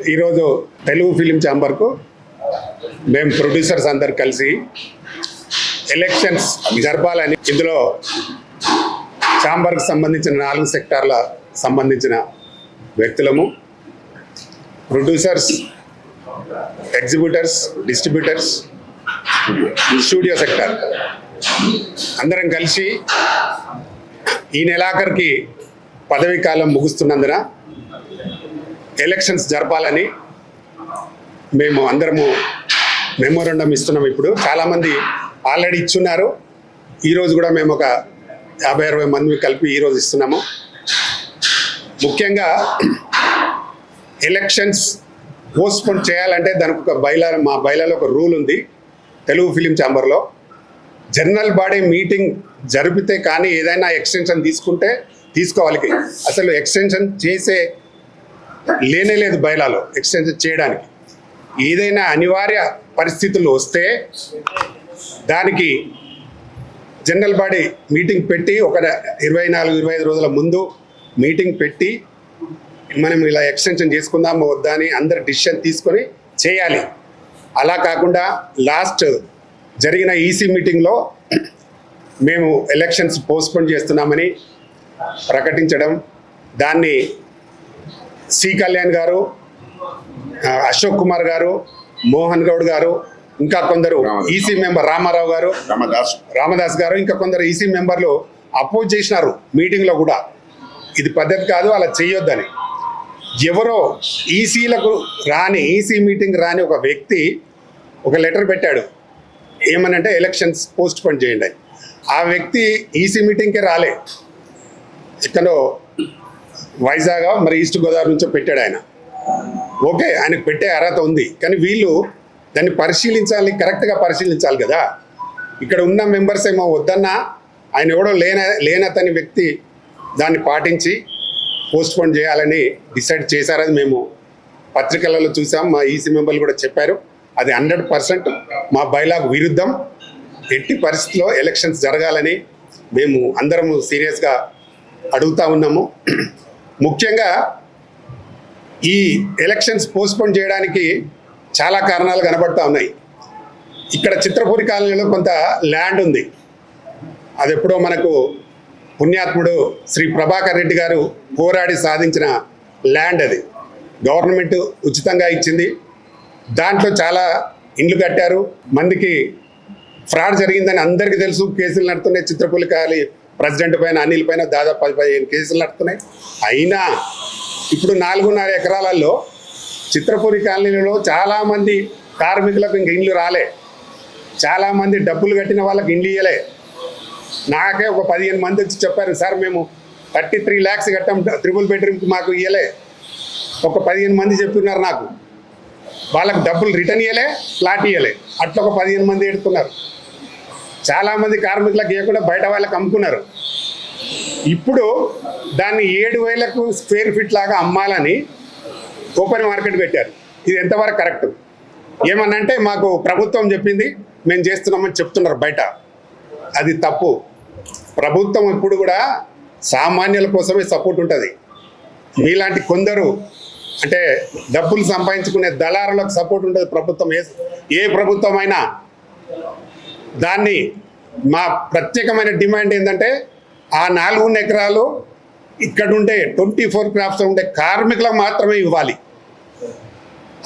ఈరోజు తెలుగు ఫిలిం ఛాంబర్కు మేము ప్రొడ్యూసర్స్ అందరు కలిసి ఎలక్షన్స్ జరపాలని, ఇందులో ఛాంబర్కి సంబంధించిన 4 సెక్టార్ల సంబంధించిన వ్యక్తులము, producers, exhibitors, distributors, studio sector అందరం కలిసి ఈ నెలాఖరికి పదవీ కాలం ముగుస్తున్నందున ఎలక్షన్స్ జరపాలని మేము అందరము మెమోరండం ఇస్తున్నాము. ఇప్పుడు చాలామంది ఆల్రెడీ ఇచ్చున్నారు. ఈరోజు కూడా మేము ఒక 50-60 మంది కలిపి ఈరోజు ఇస్తున్నాము. ముఖ్యంగా ఎలక్షన్స్ పోస్ట్పోన్ చేయాలంటే దానికి ఒక మా బైలాలో ఒక రూల్ ఉంది. తెలుగు ఫిలిం ఛాంబర్లో జనరల్ బాడీ మీటింగ్ జరిపితే కానీ ఏదైనా ఎక్స్టెన్షన్ తీసుకోవాలి. అసలు ఎక్స్టెన్షన్ చేసే లేదు బైలాలో. ఎక్స్టెన్షన్ చేయడానికి ఏదైనా అనివార్య పరిస్థితులు వస్తే దానికి జనరల్ బాడీ మీటింగ్ పెట్టి ఒక 24-25 రోజుల ముందు మీటింగ్ పెట్టి మనం ఇలా ఎక్స్టెన్షన్ చేసుకుందామో వద్దా అని అందరు డిసిషన్ తీసుకొని చేయాలి. అలా కాకుండా లాస్ట్ జరిగిన ఈసీ మీటింగ్లో మేము ఎలక్షన్స్ పోస్ట్పోన్ చేస్తున్నామని ప్రకటించడం, దాన్ని సి కళ్యాణ్ గారు, అశోక్ కుమార్ గారు, మోహన్ గౌడ్ గారు, ఇంకా కొందరు ఈసీ మెంబర్ రామారావు గారు, రామదాస్ గారు, ఇంకా కొందరు ఈసీ మెంబర్లు అపోజ్ చేసినారు మీటింగ్లో కూడా. ఇది పద్ధతి కాదు, అలా చేయొద్దని. ఎవరో ఈసీ మీటింగ్ రాని ఒక వ్యక్తి ఒక లెటర్ పెట్టాడు. ఏమనంటే ఎలక్షన్స్ పోస్ట్ పోన్ చేయండి. ఆ వ్యక్తి ఈసీ మీటింగ్కే రాలే. ఎక్కడో వైజాగ్ మరి ఈస్ట్ గోదావరి నుంచో పెట్టాడు ఆయన. ఓకే, ఆయనకు పెట్టే అర్హత ఉంది, కానీ వీళ్ళు దాన్ని పరిశీలించాలి, కరెక్ట్గా పరిశీలించాలి కదా. ఇక్కడ ఉన్న మెంబర్స్ ఏమో వద్దన్నా, ఆయన ఎవడో లేనతని వ్యక్తి దాన్ని పాటించి పోస్ట్పోన్ చేయాలని డిసైడ్ చేశారని మేము పత్రికలలో చూసాం. మా ఈసీ మెంబర్లు కూడా చెప్పారు. అది 100% మా బైలాకు విరుద్ధం. ఎట్టి పరిస్థితిలో ఎలక్షన్స్ జరగాలని మేము అందరము సీరియస్గా అడుగుతా ఉన్నాము. ముఖ్యంగా ఈ ఎలక్షన్స్ పోస్ట్పోన్ చేయడానికి చాలా కారణాలు కనబడతా ఉన్నాయి. ఇక్కడ చిత్రపూరి కాలనీలో కొంత ల్యాండ్ ఉంది. అది ఎప్పుడో మనకు పుణ్యాత్ముడు శ్రీ ప్రభాకర్ రెడ్డి గారు పోరాడి సాధించిన ల్యాండ్. అది గవర్నమెంట్ ఉచితంగా ఇచ్చింది. దాంట్లో చాలా ఇండ్లు కట్టారు. మందికి ఫ్రాడ్ జరిగిందని అందరికీ తెలుసు. కేసులు నడుతున్నాయి. చిత్రపూరి కాలనీ ప్రెసిడెంట్ పైన, అనిల్ పైన దాదాపు 10-15 కేసులు నడుతున్నాయి. అయినా ఇప్పుడు 4.5 ఎకరాలలో చిత్రపూరి కాలనీలో చాలామంది కార్మికులకు ఇంక ఇండ్లు రాలే. చాలామంది డబ్బులు కట్టిన వాళ్ళకి ఇండ్లు ఇవ్వలే. నాకే ఒక 15 మంది వచ్చి చెప్పారు, సార్ మేము 33 lakhs కట్టాం, 3 bedroomకి మాకు ఇవ్వలే. ఒక 15 మంది చెప్తున్నారు నాకు. వాళ్ళకి డబ్బులు రిటర్న్ ఇవ్వలే, ప్లాట్ ఇవ్వలే. అట్లా ఒక 15 మంది ఎడుతున్నారు. చాలామంది కార్మికులకు ఇవ్వకుండా బయట వాళ్ళకి అమ్ముకున్నారు. ఇప్పుడు దాన్ని 7,000 స్క్వేర్ ఫీట్ లాగా అమ్మాలని ఓపెన్ మార్కెట్ పెట్టారు. ఇది ఎంతవరకు కరెక్ట్? ఏమనంటే మాకు ప్రభుత్వం చెప్పింది, మేము చేస్తున్నామని చెప్తున్నారు బయట. అది తప్పు. ప్రభుత్వం ఇప్పుడు కూడా సామాన్యుల కోసమే సపోర్ట్ ఉంటుంది. మీలాంటి కొందరు అంటే డబ్బులు సంపాదించుకునే దళారులకు సపోర్ట్ ఉంటుంది ప్రభుత్వం. ఏ ప్రభుత్వం అయినా. దాన్ని మా ప్రత్యేకమైన డిమాండ్ ఏంటంటే ఆ 4 ఎకరాలు ఇక్కడ ఉండే 24 క్రాఫ్ట్స్ ఉండే కార్మికులకు మాత్రమే ఇవ్వాలి.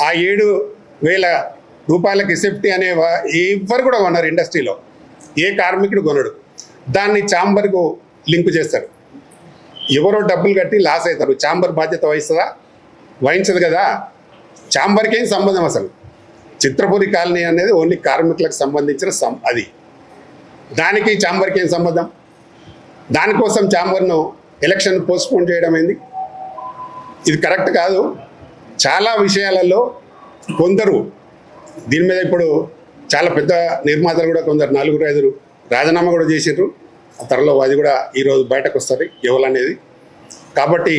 ఆ 7,000 రూపాయలకి సేఫ్టీ అనే ఎవ్వరు కూడా కొన్నారు. ఇండస్ట్రీలో ఏ కార్మికుడు కొనడు. దాన్ని ఛాంబర్కు లింక్ చేస్తారు. ఎవరో డబ్బులు కట్టి లాస్ అవుతారు. ఛాంబర్ బాధ్యత వహించదు కదా. ఛాంబర్కి ఏం సంబంధం అసలు? చిత్రపూరి కాలనీ అనేది ఓన్లీ కార్మికులకు సంబంధించిన అది. దానికి ఛాంబర్కి ఏం సంబంధం? దానికోసం ఛాంబర్ను ఎలక్షన్ పోస్ట్పోన్ చేయడం ఏంది? ఇది కరెక్ట్ కాదు. చాలా విషయాలలో కొందరు దీని మీద ఇప్పుడు చాలా పెద్ద నిర్మాతలు కూడా కొందరు 4-5 రాజీనామా కూడా చేసారు. ఆ త్వరలో అది కూడా ఈరోజు బయటకు వస్తుంది ఎవరనేది. కాబట్టి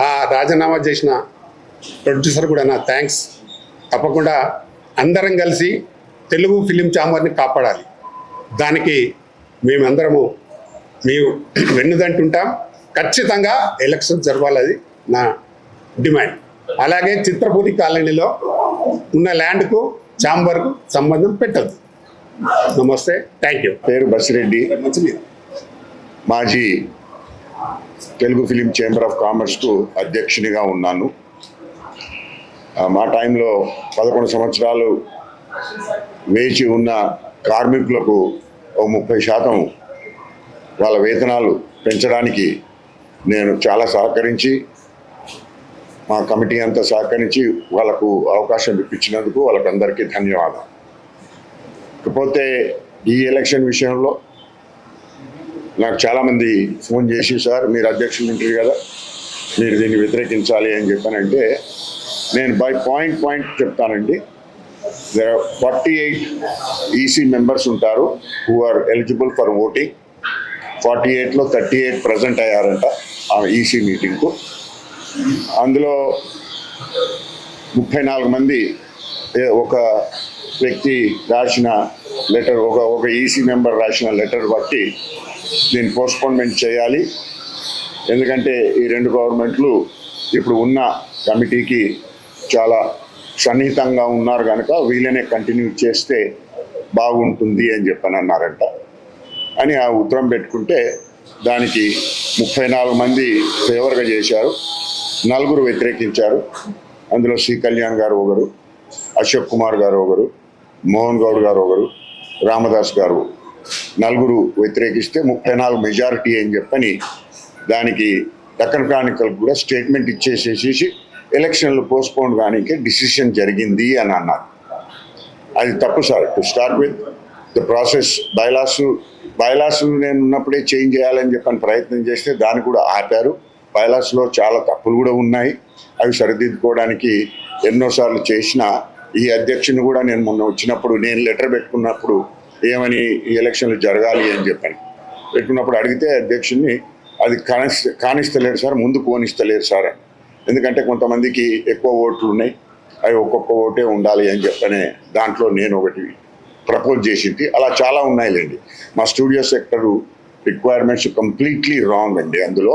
ఆ రాజీనామా చేసిన ప్రొడ్యూసర్ కూడా నా థ్యాంక్స్. తప్పకుండా అందరం కలిసి తెలుగు ఫిలిం ఛాంబర్ని కాపాడాలి. దానికి మేమందరము మేము వెన్నుదంటుంటాం. ఖచ్చితంగా ఎలక్షన్ జరగాలి. అది నా డిమాండ్. అలాగే చిత్రపూరి కాలనీలో ఉన్న ల్యాండ్కు ఛాంబర్కు సంబంధం పెట్టద్దు. నమస్తే, థ్యాంక్ యూ. పేరు బసిరెడ్డి, మాజీ తెలుగు ఫిలిం చేంబర్ ఆఫ్ కామర్స్కు అధ్యక్షునిగా ఉన్నాను. మా టైంలో 11 సంవత్సరాలు వేచి ఉన్న కార్మికులకు 30% వాళ్ళ వేతనాలు పెంచడానికి నేను చాలా సహకరించి, మా కమిటీ అంతా సహకరించి వాళ్ళకు అవకాశం ఇప్పించినందుకు వాళ్ళకందరికీ ధన్యవాదాలు. ఇకపోతే ఈ ఎలక్షన్ విషయంలో నాకు చాలామంది ఫోన్ చేసి, సార్ మీరు అధ్యక్షులు ఉంటారు కదా, మీరు దీన్ని వ్యతిరేకించాలి అని చెప్పానంటే నేను బై పాయింట్ చెప్తానండి. there are 48 ఈసీ మెంబర్స్ ఉంటారు who are eligible for voting. 48లో 38 ప్రజెంట్ అయ్యారంట ఆ ఈసీ మీటింగ్కు. అందులో 34 మంది ఒక వ్యక్తి రాసిన లెటర్, ఒక ఈసీ మెంబర్ రాసిన లెటర్ బట్టి దీన్ని పోస్ట్పోన్మెంట్ చేయాలి. ఎందుకంటే ఈ 2 గవర్నమెంట్లు ఇప్పుడు ఉన్న కమిటీకి చాలా సన్నిహితంగా ఉన్నారు కనుక వీళ్ళనే కంటిన్యూ చేస్తే బాగుంటుంది అని చెప్పని అన్నారంట. అని ఆ ఉత్తరం పెట్టుకుంటే దానికి 34 మంది ఫేవర్గా చేశారు, 4 వ్యతిరేకించారు. అందులో సి కళ్యాణ్ గారు ఒకరు, అశోక్ కుమార్ గారు ఒకరు, మోహన్ గౌడ్ గారు ఒకరు, రామదాస్ గారు 4 వ్యతిరేకిస్తే 34 మెజారిటీ అని చెప్పని దానికి దక్కన్ క్రానికల్ కూడా స్టేట్మెంట్ ఇచ్చేసేసి ఎలక్షన్లు పోస్ట్పోన్ కానీ డిసిషన్ జరిగింది అని అన్నారు. అది తప్పు sir. To start with the process, bylaws నేను ఉన్నప్పుడే చేంజ్ చేయాలని చెప్పని ప్రయత్నం చేస్తే దాన్ని కూడా ఆపారు. బైలాస్లో చాలా తప్పులు కూడా ఉన్నాయి, అవి సరిదిద్దుకోవడానికి ఎన్నోసార్లు చేసిన ఈ అధ్యక్షుని కూడా నేను మొన్న వచ్చినప్పుడు నేను లెటర్ పెట్టుకున్నప్పుడు ఏమని ఈ ఎలక్షన్లు జరగాలి అని చెప్పాను. పెట్టుకున్నప్పుడు అడిగితే అధ్యక్షుడిని అది కానిస్తలేరు సార్, ముందు కోనిస్తలేరు సార్ అని. ఎందుకంటే కొంతమందికి ఎక్కువ ఓట్లు ఉన్నాయి, అవి ఒక్కొక్క ఓటే ఉండాలి అని చెప్పనే దాంట్లో నేను ఒకటి ప్రపోజ్ చేసింది. అలా చాలా ఉన్నాయిలేండి. మా studio sector requirements completely wrong అండి అందులో.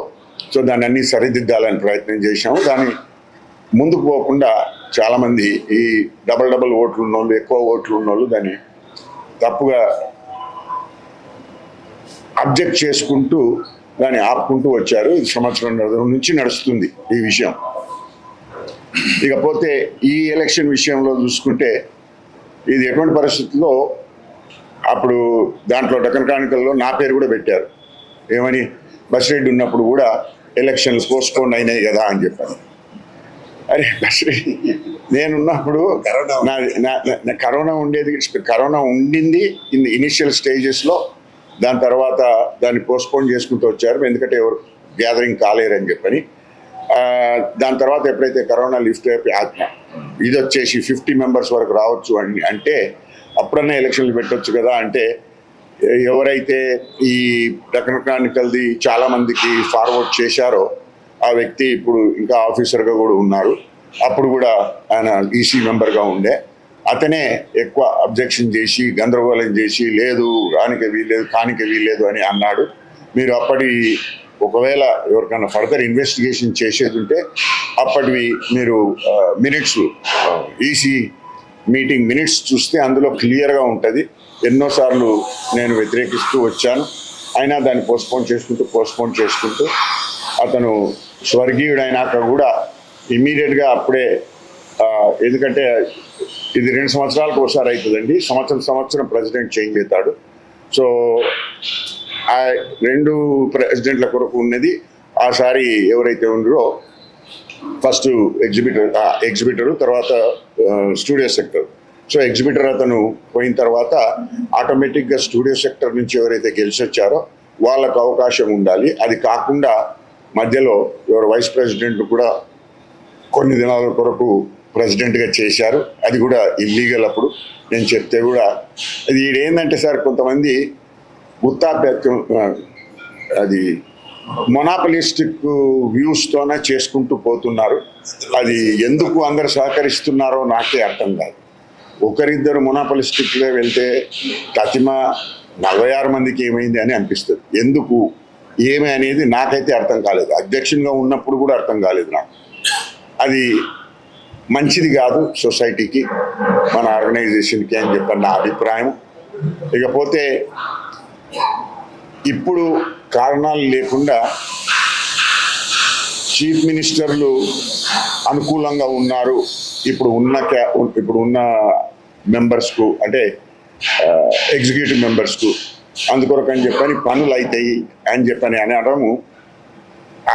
సో దాన్ని అన్నీ సరిదిద్దాలని ప్రయత్నం చేశాము. దాన్ని ముందుకు పోకుండా చాలామంది ఈ డబల్ ఓట్లు ఉన్నోళ్ళు, ఎక్కువ ఓట్లు ఉన్నోళ్ళు దాన్ని తప్పుగా అబ్జెక్ట్ చేసుకుంటూ దాన్ని ఆపుకుంటూ వచ్చారు. ఇది సంవత్సరం నుంచి నడుస్తుంది ఈ విషయం. ఇకపోతే ఈ ఎలక్షన్ విషయంలో చూసుకుంటే ఇది ఎటువంటి పరిస్థితుల్లో అప్పుడు దాంట్లో డక్కన్ క్రానికల్లో నా పేరు కూడా పెట్టారు. ఏమని, బసిరెడ్డి ఉన్నప్పుడు కూడా ఎలక్షన్లు పోస్ట్పోన్ అయినాయి కదా అని చెప్పాను. అరే బసిరెడ్డి నేనున్నప్పుడు కరోనా ఉండేది, కరోనా ఉండింది ఇనిషియల్ స్టేజెస్లో. దాని తర్వాత దాన్ని పోస్ట్పోన్ చేసుకుంటూ వచ్చారు, ఎందుకంటే ఎవరు గ్యాదరింగ్ కాలేరని చెప్పని. దాని తర్వాత ఎప్పుడైతే కరోనా లిఫ్ట్ అయిపోయి ఇది వచ్చేసి 50 మెంబర్స్ వరకు రావచ్చు అని అంటే అప్పుడన్నా ఎలక్షన్లు పెట్టవచ్చు కదా అంటే, ఎవరైతే ఈ డక్కన్ క్రానికల్ది చాలామందికి ఫార్వర్డ్ చేశారో ఆ వ్యక్తి ఇప్పుడు ఇంకా ఆఫీసర్గా కూడా ఉన్నారు. అప్పుడు కూడా ఆయన ఈసీ మెంబర్గా ఉండే అతనే ఎక్కువ అబ్జెక్షన్ చేసి గందరగోళం చేసి లేదు రానికి వీల్లేదు కానికి వీల్లేదు అని అన్నాడు. మీరు అప్పటి ఒకవేళ ఎవరికైనా ఫర్దర్ ఇన్వెస్టిగేషన్ చేసేది ఉంటే అప్పటివి మీరు మినిట్స్, ఈసీ మీటింగ్ మినిట్స్ చూస్తే అందులో క్లియర్గా ఉంటుంది. ఎన్నోసార్లు నేను వ్యతిరేకిస్తూ వచ్చాను, అయినా దాన్ని పోస్ట్పోన్ చేసుకుంటూ అతను స్వర్గీయుడైనాక కూడా ఇమ్మీడియట్గా అప్పుడే, ఎందుకంటే ఇది 2 సంవత్సరాలకు ఒకసారి అవుతుందండి, సంవత్సరం ప్రెసిడెంట్ చేంజ్ అవుతాడు. సో ఆ 2 ప్రెసిడెంట్ల కొరకు ఉన్నది ఆసారి ఎవరైతే ఉన్నారో ఫస్ట్ ఎగ్జిబిటరు తర్వాత స్టూడియో సెక్టర్. సో ఎగ్జిబిటర్ అతను పోయిన తర్వాత ఆటోమేటిక్గా స్టూడియో సెక్టర్ నుంచి ఎవరైతే గెలిచి వచ్చారో వాళ్ళకు అవకాశం ఉండాలి. అది కాకుండా మధ్యలో ఎవరు వైస్ ప్రెసిడెంట్ కూడా కొన్ని దినాల కొరకు ప్రెసిడెంట్గా చేశారు. అది కూడా ఇల్లీగల్. అప్పుడు నేను చెప్తే కూడా అది ఏంటంటే సార్, కొంతమంది వృత్తాప్యత్యం, అది మొనాపలిస్టిక్ వ్యూస్తోనే చేసుకుంటూ పోతున్నారు. అది ఎందుకు అందరు సహకరిస్తున్నారో నాకే అర్థం కాదు. ఒకరిద్దరు మొనాపలిస్టిక్లో వెళ్తే తతిమ 46 మందికి ఏమైంది అని అనిపిస్తుంది. ఎందుకు ఏమి అనేది నాకైతే అర్థం కాలేదు. అధ్యక్షునిగా ఉన్నప్పుడు కూడా అర్థం కాలేదు నాకు. అది మంచిది కాదు సొసైటీకి, మన ఆర్గనైజేషన్కి అని చెప్పి నా అభిప్రాయం. ఇకపోతే ఇప్పుడు కారణాలు లేకుండా చీఫ్ మినిస్టర్లు అనుకూలంగా ఉన్నారు ఇప్పుడు ఉన్న మెంబర్స్కు, అంటే ఎగ్జిక్యూటివ్ మెంబర్స్కు, అందుకొరకు అని చెప్పని పనులు అవుతాయి అని చెప్పని అనడము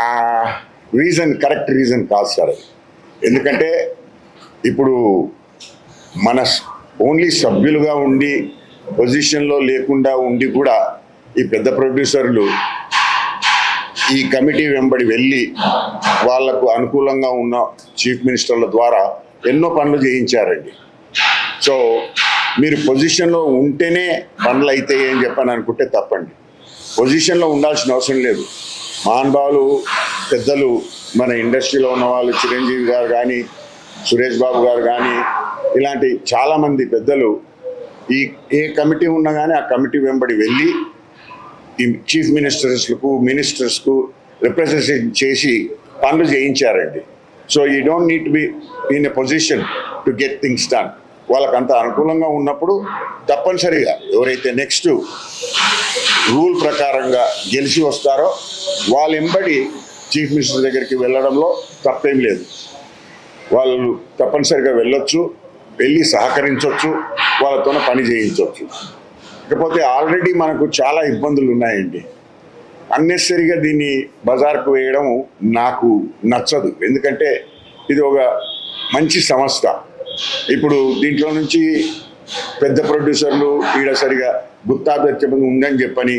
ఆ రీజన్ కరెక్ట్ రీజన్ కాదు సార్ అది. ఎందుకంటే ఇప్పుడు మన ఓన్లీ సభ్యులుగా ఉండి పొజిషన్లో లేకుండా ఉండి కూడా ఈ పెద్ద ప్రొడ్యూసర్లు ఈ కమిటీ వెంబడి వెళ్ళి వాళ్లకు అనుకూలంగా ఉన్న చీఫ్ మినిస్టర్ల ద్వారా ఎన్నో పనులు చేయించారండి. సో మీరు పొజిషన్లో ఉంటేనే పనులు అవుతాయి అని చెప్పని అనుకుంటే తప్పండి. పొజిషన్లో ఉండాల్సిన అవసరం లేదు. మహానుభావులు పెద్దలు మన ఇండస్ట్రీలో ఉన్న వాళ్ళు, చిరంజీవి గారు కానీ, సురేష్ బాబు గారు కానీ, ఇలాంటి చాలామంది పెద్దలు ఏ కమిటీ ఉన్నా కానీ ఆ కమిటీ వెంబడి వెళ్ళి ఈ చీఫ్ మినిస్టర్స్కు రిప్రజెంటేషన్ చేసి పనులు చేయించారండి. So you don't need to be in a position to get things done. వాళ్ళకి అంత అనుకూలంగా ఉన్నప్పుడు తప్పనిసరిగా ఎవరైతే నెక్స్ట్ రూల్ ప్రకారంగా గెలిచి వస్తారో వాళ్ళ వెంబడి చీఫ్ మినిస్టర్ దగ్గరికి వెళ్ళడంలో తప్పేం లేదు. వాళ్ళు తప్పనిసరిగా వెళ్ళొచ్చు, వెళ్ళి సహకరించవచ్చు, వాళ్ళతోనే పని చేయించవచ్చు. ఇకపోతే ఆల్రెడీ మనకు చాలా ఇబ్బందులు ఉన్నాయండి. అన్నెసరిగా దీన్ని బజార్కు వేయడం నాకు నచ్చదు. ఎందుకంటే ఇది ఒక మంచి సంస్థ. ఇప్పుడు దీంట్లో నుంచి పెద్ద ప్రొడ్యూసర్లు సరిగా గుత్తాధిపత్యం ఉందని చెప్పని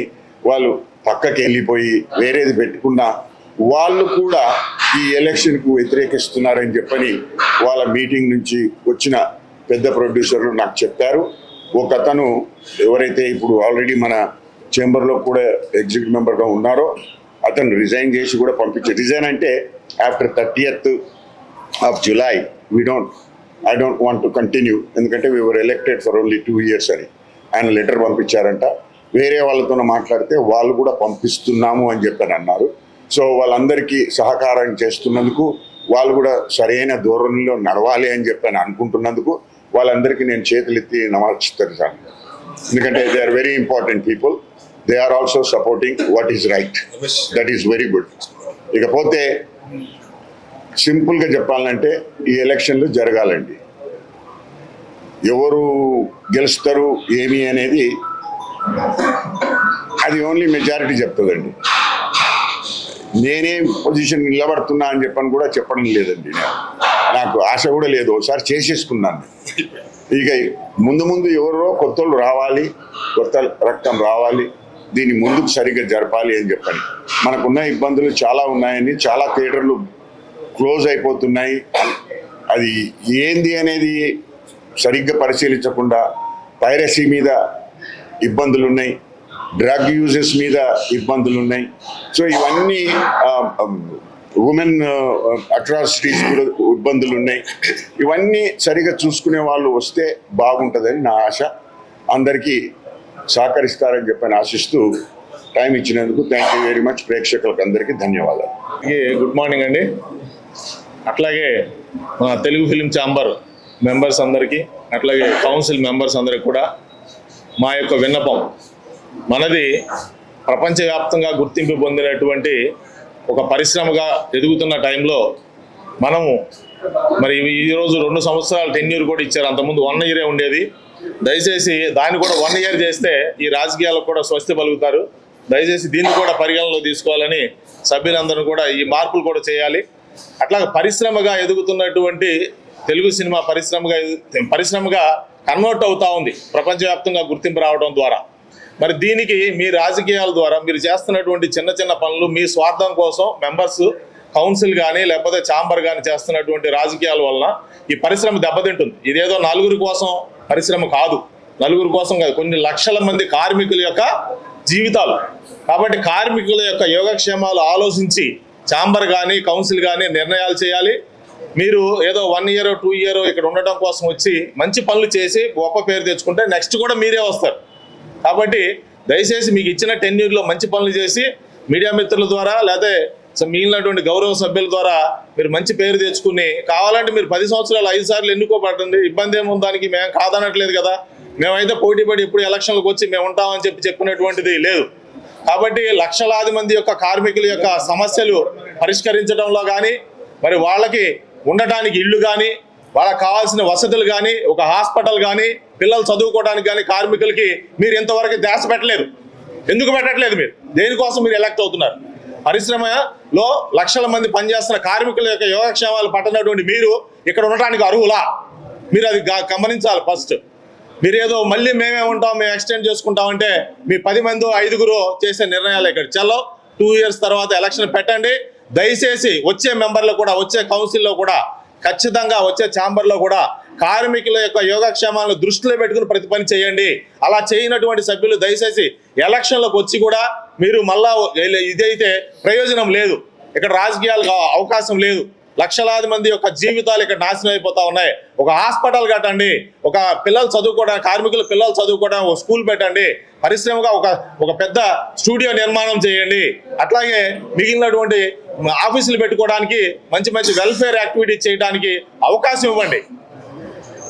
వాళ్ళు పక్కకి వెళ్ళిపోయి వేరేది పెట్టుకున్నా వాళ్ళు కూడా ఈ ఎలక్షన్కు వ్యతిరేకిస్తున్నారని చెప్పని వాళ్ళ మీటింగ్ నుంచి వచ్చిన పెద్ద ప్రొడ్యూసర్లు నాకు చెప్పారు. ఒక అతను ఎవరైతే ఇప్పుడు ఆల్రెడీ మన చేంబర్లో కూడా ఎగ్జిక్యూటివ్ మెంబర్గా ఉన్నారో అతను రిజైన్ చేసి కూడా పంపించారు. రిజైన్ అంటే after 30th of July I don't want to continue, ఎందుకంటే we were elected for only 2 years అని ఆయన లెటర్ పంపించారంట. వేరే వాళ్ళతో మాట్లాడితే వాళ్ళు కూడా పంపిస్తున్నాము అని చెప్పని అన్నారు. సో వాళ్ళందరికీ సహకారం చేస్తున్నందుకు, వాళ్ళు కూడా సరైన ధోరణిలో నడవాలి అని చెప్పని అనుకుంటున్నందుకు వాళ్ళందరికీ నేను చేతులెత్తి నమస్కరిస్తాను. ఎందుకంటే they are very important people. They are also supporting what is right. That is very good. ఇకపోతే సింపుల్గా చెప్పాలంటే ఈ ఎలక్షన్లు జరగాలండి. ఎవరు గెలుస్తారు ఏమి అనేది అది ఓన్లీ మెజారిటీ చెప్తుందండి. నేనే పొజిషన్ నిలబడుతున్నా అని చెప్పని కూడా చెప్పడం లేదండి. నాకు ఆశ కూడా లేదు. ఒకసారి చేసేసుకున్నాను. ఇక ముందు ఎవరో కొత్త వాళ్ళు రావాలి, కొత్త రక్తం రావాలి, దీన్ని ముందుకు సరిగ్గా జరపాలి అని చెప్పని. మనకున్న ఇబ్బందులు చాలా ఉన్నాయని, చాలా థియేటర్లు క్లోజ్ అయిపోతున్నాయి. అది ఏంది అనేది సరిగ్గా పరిశీలించకుండా పైరసీ మీద ఇబ్బందులు ఉన్నాయి, డ్రగ్ యూజెస్ మీద ఇబ్బందులు ఉన్నాయి. సో ఇవన్నీ ఉమెన్ అట్రాసిటీస్ కూడా ఇబ్బందులు ఉన్నాయి. ఇవన్నీ సరిగా చూసుకునే వాళ్ళు వస్తే బాగుంటుందని నా ఆశ. అందరికీ సహకరిస్తారని చెప్పని ఆశిస్తూ టైం ఇచ్చినందుకు థ్యాంక్ యూ వెరీ మచ్. ప్రేక్షకులకు అందరికీ ధన్యవాదాలు. గుడ్ మార్నింగ్ అండి. అట్లాగే మన తెలుగు ఫిలిం ఛాంబర్ మెంబర్స్ అందరికీ, అట్లాగే కౌన్సిల్ మెంబర్స్ అందరికి కూడా మా యొక్క విన్నపం, మనది ప్రపంచవ్యాప్తంగా గుర్తింపు పొందినటువంటి ఒక పరిశ్రమగా ఎదుగుతున్న టైంలో మనము మరి ఈరోజు 2 సంవత్సరాలు టెన్యూర్ కూడా ఇచ్చారు. అంతకుముందు 1 year ఉండేది. దయచేసి దాన్ని కూడా 1 year చేస్తే ఈ రాజకీయాలకు కూడా స్వస్తి పలుకుతారు. దయచేసి దీన్ని కూడా పరిగణనలో తీసుకోవాలని సభ్యులందరూ కూడా ఈ మార్పులు కూడా చేయాలి. అట్లా పరిశ్రమగా ఎదుగుతున్నటువంటి తెలుగు సినిమా పరిశ్రమగా కన్వర్ట్ అవుతా ఉంది ప్రపంచవ్యాప్తంగా గుర్తింపు రావడం ద్వారా. మరి దీనికి మీ రాజకీయాల ద్వారా మీరు చేస్తున్నటువంటి చిన్న చిన్న పనులు మీ స్వార్థం కోసం మెంబర్స్, కౌన్సిల్ కానీ లేకపోతే ఛాంబర్ కానీ చేస్తున్నటువంటి రాజకీయాల వలన ఈ పరిశ్రమ దెబ్బతింటుంది. ఇదేదో నలుగురి కోసం పరిశ్రమ కాదు, నలుగురి కోసం కాదు, కొన్ని లక్షల మంది కార్మికుల యొక్క జీవితాలు. కాబట్టి కార్మికుల యొక్క యోగక్షేమాలు ఆలోచించి ఛాంబర్ కానీ కౌన్సిల్ కానీ నిర్ణయాలు చేయాలి. మీరు ఏదో 1 year 2 year ఇక్కడ ఉండటం కోసం వచ్చి మంచి పనులు చేసి గొప్ప పేరు తెచ్చుకుంటే నెక్స్ట్ కూడా మీరే వస్తారు. కాబట్టి దయచేసి మీకు ఇచ్చిన టెన్యూర్లో మంచి పనులు చేసి మీడియా మిత్రుల ద్వారా, లేకపోతే మిగిలినటువంటి గౌరవ సభ్యుల ద్వారా మీరు మంచి పేరు తెచ్చుకుని కావాలంటే మీరు 10 సంవత్సరాలు 5 సార్లు ఎన్నుకోబడండి, ఇబ్బంది ఏముంది, దానికి మేము కాదనట్లేదు కదా. మేమైతే పోటీపడి ఇప్పుడు ఎలక్షన్లకు వచ్చి మేము ఉంటామని చెప్పినటువంటిది లేదు. కాబట్టి లక్షలాది మంది యొక్క కార్మికుల యొక్క సమస్యలు పరిష్కరించడంలో కానీ, మరి వాళ్ళకి ఉండటానికి ఇళ్ళు కానీ, వాళ్ళకి కావాల్సిన వసతులు కానీ, ఒక హాస్పిటల్ కానీ, పిల్లలు చదువుకోవడానికి కానీ కార్మికులకి మీరు ఇంతవరకు ధ్యాస పెట్టలేదు. ఎందుకు పెట్టట్లేదు? మీరు దేనికోసం మీరు ఎలక్ట్ అవుతున్నారు? పరిశ్రమలో లక్షల మంది పనిచేస్తున్న కార్మికుల యొక్క యోగక్షేమాలు పట్టనటువంటి మీరు ఇక్కడ ఉండటానికి అర్హులా? మీరు అది గమనించాలి. ఫస్ట్ మీరు ఏదో మళ్ళీ మేమే ఉంటాం, మేము ఎక్స్టెండ్ చేసుకుంటామంటే మీ 10 మంది 5గురు చేసే నిర్ణయాలు ఇక్కడ చలో 2 years తర్వాత ఎలక్షన్ పెట్టండి. దయచేసి వచ్చే మెంబర్లు కూడా, వచ్చే కౌన్సిల్లో కూడా, ఖచ్చితంగా వచ్చే ఛాంబర్లో కూడా కార్మికుల యొక్క యోగక్షేమాలను దృష్టిలో పెట్టుకుని ప్రతి పని చేయండి. అలా చేయనటువంటి సభ్యులు దయచేసి ఎలక్షన్లకు వచ్చి కూడా మీరు మళ్ళా ఇదైతే ప్రయోజనం లేదు. ఇక్కడ రాజకీయాలకు అవకాశం లేదు. లక్షలాది మంది యొక్క జీవితాలు ఇక్కడ నాశనం అయిపోతా ఉన్నాయి. ఒక హాస్పిటల్ కట్టండి, ఒక పిల్లలు చదువుకోవడానికి, కార్మికుల పిల్లలు చదువుకోవడానికి ఒక స్కూల్ పెట్టండి, పరిశ్రమగా ఒక పెద్ద స్టూడియో నిర్మాణం చేయండి. అట్లాగే మిగిలినటువంటి ఆఫీసులు పెట్టుకోవడానికి మంచి మంచి వెల్ఫేర్ యాక్టివిటీ చేయడానికి అవకాశం ఇవ్వండి.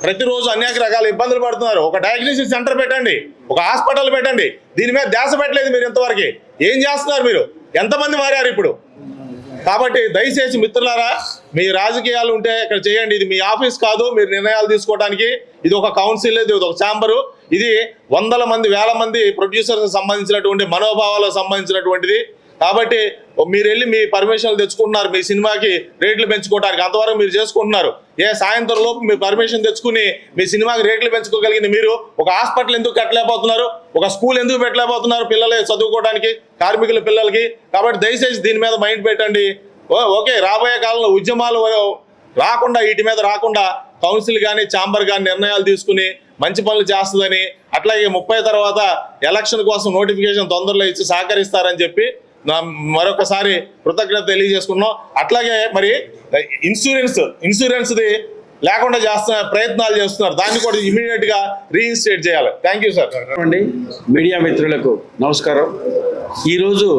ప్రతిరోజు అనేక రకాల ఇబ్బందులు పడుతున్నారు. ఒక డయాగ్నోసిస్ సెంటర్ పెట్టండి, ఒక హాస్పిటల్ పెట్టండి. దీని మీద ధ్యాస పెట్టలేదు మీరు ఇంతవరకు. ఏం చేస్తున్నారు మీరు? ఎంతమంది మారారు ఇప్పుడు? కాబట్టి దయచేసి మిత్రులారా, మీ రాజకీయాలు ఉంటే ఇక్కడ చేయండి. ఇది మీ ఆఫీస్ కాదు మీరు నిర్ణయాలు తీసుకోవడానికి. ఇది ఒక కౌన్సిల్, ఇది ఒక ఛాంబరు. ఇది వందల మంది, వేల మంది ప్రొడ్యూసర్స్ సంబంధించినటువంటి మనోభావాలకు సంబంధించినటువంటిది. కాబట్టి మీరు వెళ్ళి మీ పర్మిషన్లు తెచ్చుకుంటున్నారు మీ సినిమాకి రేట్లు పెంచుకోవడానికి. అంతవరకు మీరు చేసుకుంటున్నారు. సాయంత్రం లోపు మీ పర్మిషన్ తెచ్చుకుని మీ సినిమాకి రేట్లు పెంచుకోగలిగింది మీరు ఒక హాస్పిటల్ ఎందుకు కట్టలేకపోతున్నారు? ఒక స్కూల్ ఎందుకు పెట్టలేకపోతున్నారు పిల్లలు చదువుకోవడానికి, కార్మికుల పిల్లలకి? కాబట్టి దయచేసి దీని మీద మైండ్ పెట్టండి. ఓకే, రాబోయే కాలంలో ఉద్యమాలు రాకుండా, వీటి మీద రాకుండా కౌన్సిల్ కానీ ఛాంబర్ కానీ నిర్ణయాలు తీసుకుని మంచి పనులు చేస్తుందని, అట్లాగే 30 తర్వాత ఎలక్షన్ కోసం నోటిఫికేషన్ తొందరలో ఇచ్చి సహకరిస్తారని చెప్పి మరొకసారి కృతజ్ఞత తెలియజేసుకున్నాం. అట్లాగే మరి ఇన్సూరెన్స్ది లేకుండా ప్రయత్నాలు చేస్తున్నారు. దాన్ని కూడా ఇమీడియట్ గా రీఇన్స్టేట్ చేయాలి. Thank you sir. మీడియా మిత్రులకు నమస్కారం. ఈరోజు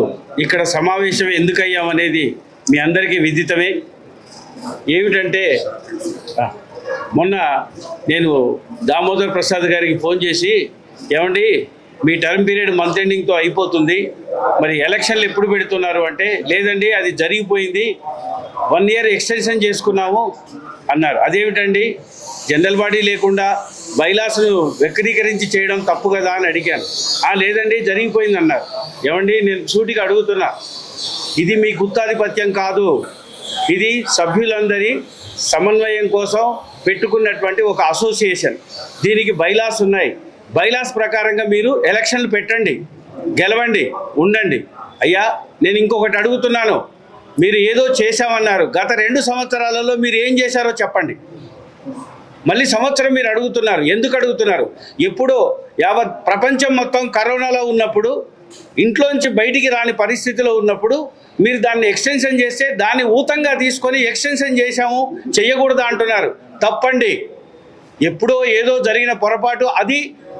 ఇక్కడ సమావేశం ఎందుకయ్యామనేది మీ అందరికీ విదితమే. ఏమిటంటే మొన్న నేను దామోదర్ ప్రసాద్ గారికి ఫోన్ చేసి, ఏమండి మీ టర్మ్ పీరియడ్ మంత్ ఎండింగ్తో అయిపోతుంది, మరి ఎలక్షన్లు ఎప్పుడు పెడుతున్నారు అంటే, లేదండి అది జరిగిపోయింది, 1 year ఎక్స్టెన్షన్ చేసుకున్నాము అన్నారు. అదేమిటండి, జనరల్ బాడీ లేకుండా బైలాస్ను వక్రీకరించి చేయడం తప్పు కదా అని అడిగాను. లేదండి జరిగిపోయింది అన్నారు. ఏమండి నేను సూటిగా అడుగుతున్నా, ఇది మీ గుత్తాధిపత్యం కాదు, ఇది సభ్యులందరి సమన్వయం కోసం పెట్టుకున్నటువంటి ఒక అసోసియేషన్. దీనికి బైలాస్ ఉన్నాయి. బైలాస్ ప్రకారంగా మీరు ఎలక్షన్లు పెట్టండి, గెలవండి, ఉండండి. అయ్యా నేను ఇంకొకటి అడుగుతున్నాను, మీరు ఏదో చేశామన్నారు, గత 2 సంవత్సరాలలో మీరు ఏం చేశారో చెప్పండి. మళ్ళీ సంవత్సరం మీరు అడుగుతున్నారు. ఎందుకు అడుగుతున్నారు? ఎప్పుడో యావత్ ప్రపంచం మొత్తం కరోనాలో ఉన్నప్పుడు, ఇంట్లోంచి బయటికి రాని పరిస్థితిలో ఉన్నప్పుడు మీరు దాన్ని ఎక్స్టెన్షన్ చేస్తే దాన్ని ఊతంగా తీసుకొని ఎక్స్టెన్షన్ చేశాము, చెయ్యకూడదు అంటున్నారు. తప్పండి. ఎప్పుడో ఏదో జరిగిన పొరపాటు, అది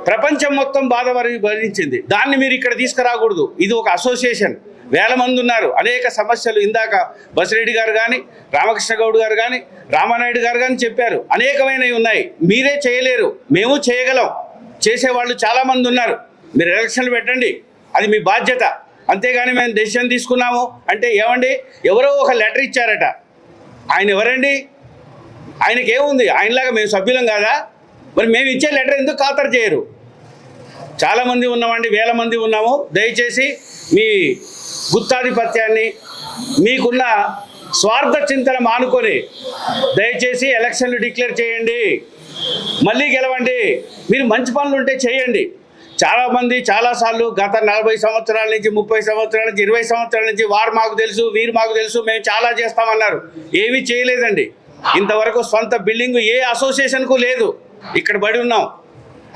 ప్రపంచం మొత్తం బాధ భరించింది. దాన్ని మీరు ఇక్కడ తీసుకురాకూడదు. ఇది ఒక అసోసియేషన్, వేల మంది ఉన్నారు, అనేక సమస్యలు. ఇందాక బసిరెడ్డి గారు కానీ, రామకృష్ణ గౌడ్ గారు కానీ, రామానాయుడు గారు కానీ చెప్పారు, అనేకమైనవి ఉన్నాయి. మీరే చేయలేరు, మేము చేయగలం. చేసేవాళ్ళు చాలామంది ఉన్నారు. మీరు ఎలక్షన్లు పెట్టండి, అది మీ బాధ్యత. అంతేగాని మేము డెసిషన్ తీసుకున్నాము అంటే, ఏమండి ఎవరో ఒక లెటర్ ఇచ్చారట, ఆయన ఎవరండి? ఆయనకి ఏముంది? ఆయనలాగా మేము సభ్యులం కాదా? మరి మేము ఇచ్చే లెటర్ ఎందుకు ఖాతరు చేయరు? చాలామంది ఉన్నామండి, వేల మంది ఉన్నాము. దయచేసి మీ గుత్తాధిపత్యాన్ని, మీకున్న స్వార్థ చింతన మానుకొని దయచేసి ఎలక్షన్లు డిక్లేర్ చేయండి, మళ్ళీ గెలవండి. మీరు మంచి పనులు ఉంటే చేయండి. చాలామంది చాలాసార్లు గత 40 సంవత్సరాల నుంచి, 30 సంవత్సరాల నుంచి, 20 సంవత్సరాల నుంచి వారు మాకు తెలుసు, వీరు మాకు తెలుసు, మేము చాలా చేస్తామన్నారు. ఏమీ చేయలేదండి. ఇంతవరకు సొంత బిల్డింగు ఏ అసోసియేషన్కు లేదు. ఇక్కడ బడి ఉన్నాం,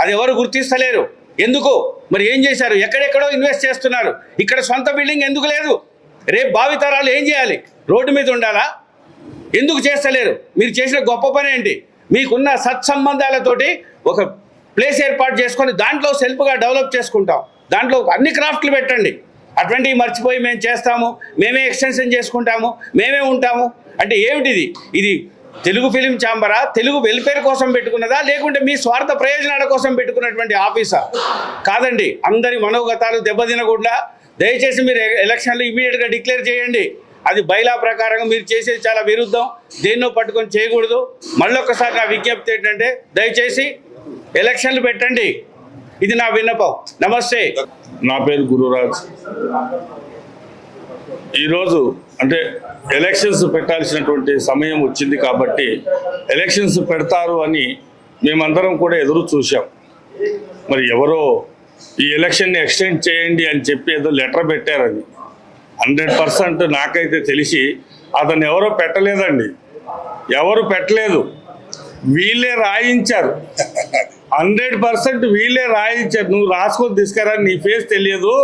అది ఎవరు గుర్తిస్తలేరు. ఎందుకు? మరి ఏం చేశారు? ఎక్కడెక్కడో ఇన్వెస్ట్ చేస్తున్నారు. ఇక్కడ సొంత బిల్డింగ్ ఎందుకు లేదు? రేపు భావితరాలు ఏం చేయాలి? రోడ్డు మీద ఉండాలా? ఎందుకు చేస్తలేరు? మీరు చేసిన గొప్ప పని ఏంటి? మీకున్న సత్సంబంధాలతోటి ఒక ప్లేస్ ఏర్పాటు చేసుకొని దాంట్లో సెల్ఫ్గా డెవలప్ చేసుకుంటాం. దాంట్లో అన్ని క్రాఫ్ట్లు పెట్టండి, అటువంటివి మర్చిపోయి మేము చేస్తాము, మేమే ఎక్స్టెన్షన్ చేసుకుంటాము, మేమే ఉంటాము అంటే ఏమిటిది? ఇది తెలుగు ఫిలిం ఛాంబరా? తెలుగు వెల్ఫేర్ కోసం పెట్టుకున్నదా, లేకుంటే మీ స్వార్థ ప్రయోజనాల కోసం పెట్టుకున్నటువంటి ఆఫీసా? కాదండి. అందరి మనోగతాలు దెబ్బతినకుండా దయచేసి మీరు ఎలక్షన్లు ఇమీడియట్గా డిక్లేర్ చేయండి. అది బైలా ప్రకారంగా మీరు చేసేది చాలా విరుద్ధం. దేన్నో పట్టుకొని చేయకూడదు. మళ్ళొక్కసారి నా విజ్ఞప్తి ఏంటంటే దయచేసి ఎలక్షన్లు పెట్టండి. ఇది నా విన్నపం. నమస్తే. నా పేరు గురురాజ్. ఈరోజు అంటే ఎలక్షన్స్ పెట్టాల్సినటువంటి సమయం వచ్చింది కాబట్టి ఎలక్షన్స్ పెడతారు అని మేమందరం కూడా ఎదురు చూసాం. మరి ఎవరో ఈ ఎలక్షన్ని ఎక్స్టెండ్ చేయండి అని చెప్పి ఏదో లెటర్ పెట్టారని 100% నాకైతే తెలిసి అతను ఎవరో పెట్టలేదండి. ఎవరు పెట్టలేదు, వీళ్ళే రాయించారు. 100% వీళ్ళే రాయించారు. నువ్వు రాసుకొని తీసుకురా, నీ ఫేస్ తెలియదు,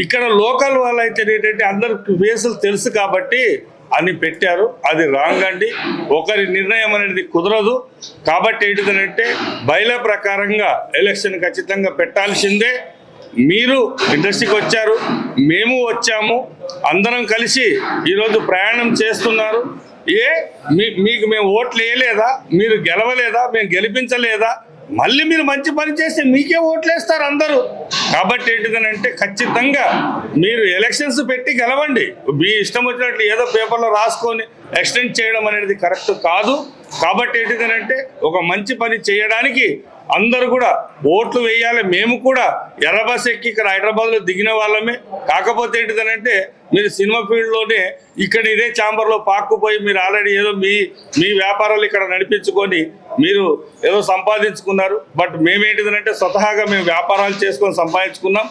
ఇక్కడ లోకల్ వాళ్ళు అయితే ఏంటంటే అందరికి ఫేసులు తెలుసు కాబట్టి అని పెట్టారు. అది రాంగ్ అండి. ఒకరి నిర్ణయం అనేది కుదరదు. కాబట్టి ఏంటిదనంటే బైలా ప్రకారంగా ఎలక్షన్ ఖచ్చితంగా పెట్టాల్సిందే. మీరు ఇండస్ట్రీకి వచ్చారు, మేము వచ్చాము, అందరం కలిసి ఈరోజు ప్రయాణం చేస్తున్నారు. మీకు మేము ఓట్లు వేయలేదా? మీరు గెలవలేదా? మేము గెలిపించలేదా? మళ్ళీ మీరు మంచి పని చేస్తే మీకే ఓట్లు వేస్తారు అందరూ. కాబట్టి ఏంటిదనంటే ఖచ్చితంగా మీరు ఎలక్షన్స్ పెట్టి గెలవండి. మీ ఇష్టం వచ్చినట్లు ఏదో పేపర్లో రాసుకొని ఎక్స్టెండ్ చేయడం అనేది కరెక్ట్ కాదు. కాబట్టి ఏంటిదనంటే ఒక మంచి పని చేయడానికి అందరూ కూడా ఓట్లు వేయాలి. మేము కూడా ఎర్ర బస్ ఎక్కి ఇక్కడ హైదరాబాద్లో దిగిన వాళ్ళమే. కాకపోతే ఏంటిదనంటే మీరు సినిమా ఫీల్డ్లోనే ఇక్కడ ఇదే ఛాంబర్లో పాక్కుపోయి మీరు ఆల్రెడీ ఏదో మీ వ్యాపారాలు ఇక్కడ నడిపించుకొని మీరు ఏదో సంపాదించుకున్నారు. బట్ మేమేంటిదనంటే స్వతహాగా మేము వ్యాపారాలు చేసుకొని సంపాదించుకున్నాం.